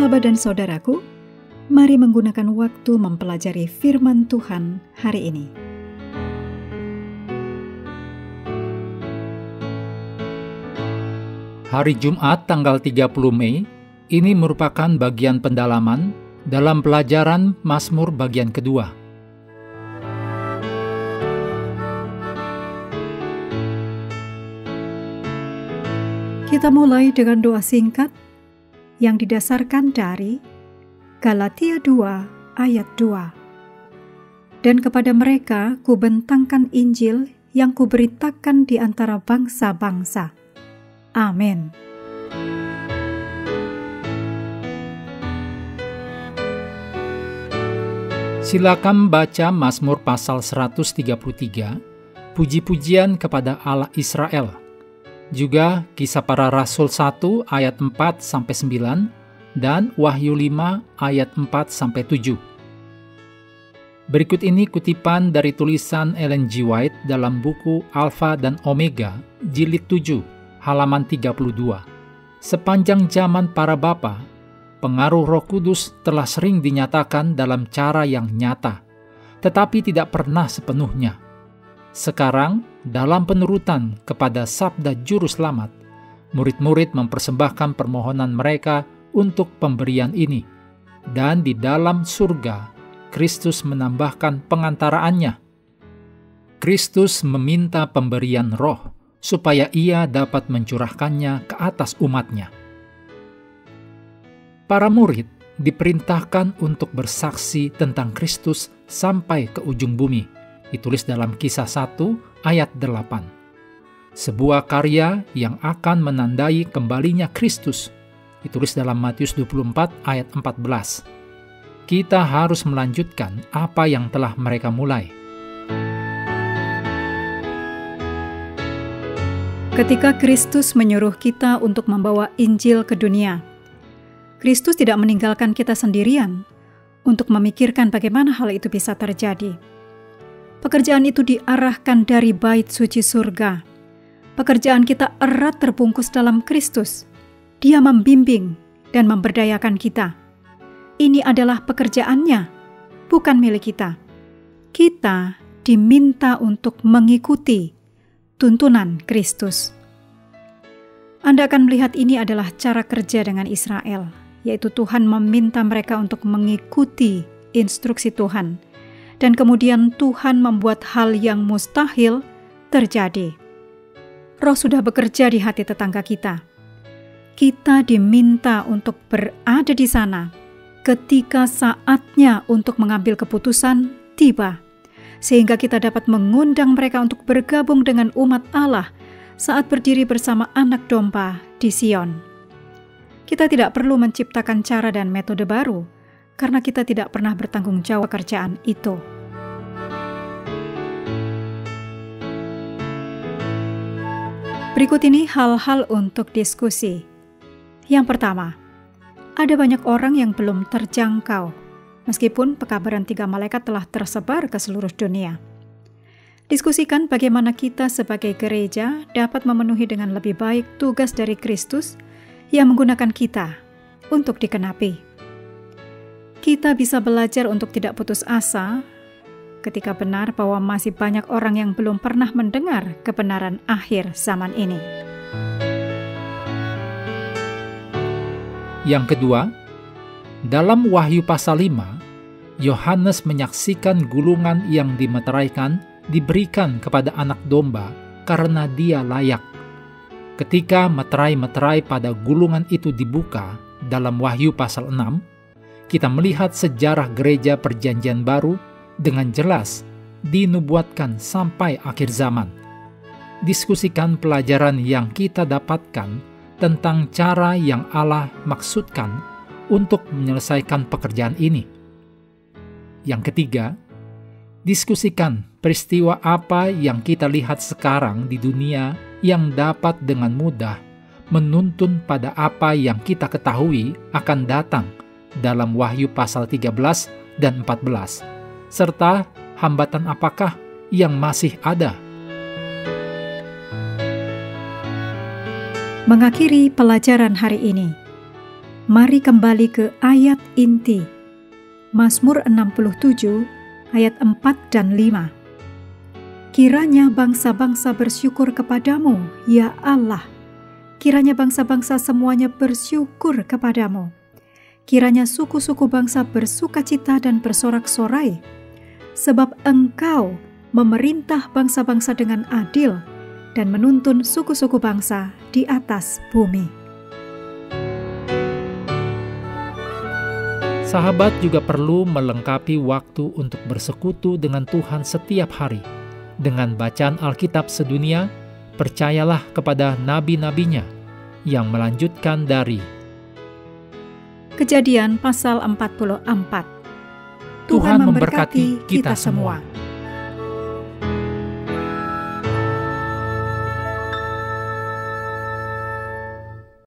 Sahabat dan saudaraku, mari menggunakan waktu mempelajari firman Tuhan hari ini. Hari Jumat tanggal 30 Mei, ini merupakan bagian pendalaman dalam pelajaran Mazmur bagian kedua. Kita mulai dengan doa singkat yang didasarkan dari Galatia 2 ayat 2. Dan kepada mereka kubentangkan Injil yang kuberitakan di antara bangsa-bangsa. Amin. Silakan baca Mazmur pasal 133, puji-pujian kepada Allah Israel. Juga Kisah Para Rasul 1 ayat 4-9 dan Wahyu 5 ayat 4-7. Berikut ini kutipan dari tulisan Ellen G. White dalam buku Alfa dan Omega, jilid 7, halaman 32. Sepanjang zaman para bapa, pengaruh Roh Kudus telah sering dinyatakan dalam cara yang nyata, tetapi tidak pernah sepenuhnya. Sekarang, dalam penurutan kepada sabda juru selamat, murid-murid mempersembahkan permohonan mereka untuk pemberian ini. Dan di dalam surga, Kristus menambahkan pengantaraannya. Kristus meminta pemberian roh, supaya ia dapat mencurahkannya ke atas umatnya. Para murid diperintahkan untuk bersaksi tentang Kristus sampai ke ujung bumi. Ditulis dalam Kisah 1 ayat 8. Sebuah karya yang akan menandai kembalinya Kristus. Ditulis dalam Matius 24 ayat 14. Kita harus melanjutkan apa yang telah mereka mulai. Ketika Kristus menyuruh kita untuk membawa Injil ke dunia, Kristus tidak meninggalkan kita sendirian untuk memikirkan bagaimana hal itu bisa terjadi. Pekerjaan itu diarahkan dari bait suci surga. Pekerjaan kita erat terbungkus dalam Kristus. Dia membimbing dan memberdayakan kita. Ini adalah pekerjaannya, bukan milik kita. Kita diminta untuk mengikuti tuntunan Kristus. Anda akan melihat ini adalah cara kerja dengan Israel, yaitu Tuhan meminta mereka untuk mengikuti instruksi Tuhan. Dan kemudian Tuhan membuat hal yang mustahil terjadi. Roh sudah bekerja di hati tetangga kita. Kita diminta untuk berada di sana ketika saatnya untuk mengambil keputusan tiba, sehingga kita dapat mengundang mereka untuk bergabung dengan umat Allah saat berdiri bersama anak domba di Sion. Kita tidak perlu menciptakan cara dan metode baru, karena kita tidak pernah bertanggung jawab pekerjaan itu. Berikut ini hal-hal untuk diskusi. Yang pertama, ada banyak orang yang belum terjangkau, meskipun pekabaran 3 malaikat telah tersebar ke seluruh dunia. Diskusikan bagaimana kita sebagai gereja dapat memenuhi dengan lebih baik tugas dari Kristus yang menggunakan kita untuk dikenapi. Kita bisa belajar untuk tidak putus asa ketika benar bahwa masih banyak orang yang belum pernah mendengar kebenaran akhir zaman ini. Yang kedua, dalam Wahyu pasal 5, Yohanes menyaksikan gulungan yang dimeteraikan diberikan kepada anak domba karena dia layak. Ketika meterai-meterai pada gulungan itu dibuka dalam Wahyu pasal 6, kita melihat sejarah gereja Perjanjian Baru dengan jelas dinubuatkan sampai akhir zaman. Diskusikan pelajaran yang kita dapatkan tentang cara yang Allah maksudkan untuk menyelesaikan pekerjaan ini. Yang ketiga, diskusikan peristiwa apa yang kita lihat sekarang di dunia yang dapat dengan mudah menuntun pada apa yang kita ketahui akan datang dalam Wahyu pasal 13 dan 14, serta hambatan apakah yang masih ada. Mengakhiri pelajaran hari ini, Mari kembali ke ayat inti. Mazmur 67 ayat 4 dan 5. Kiranya bangsa-bangsa bersyukur kepadamu, ya Allah. Kiranya bangsa-bangsa semuanya bersyukur kepadamu. Kiranya suku-suku bangsa bersukacita dan bersorak-sorai, sebab Engkau memerintah bangsa-bangsa dengan adil dan menuntun suku-suku bangsa di atas bumi. Sahabat juga perlu melengkapi waktu untuk bersekutu dengan Tuhan setiap hari. Dengan bacaan Alkitab sedunia, percayalah kepada nabi-nabinya yang melanjutkan dari Kejadian pasal 44. Tuhan memberkati kita semua.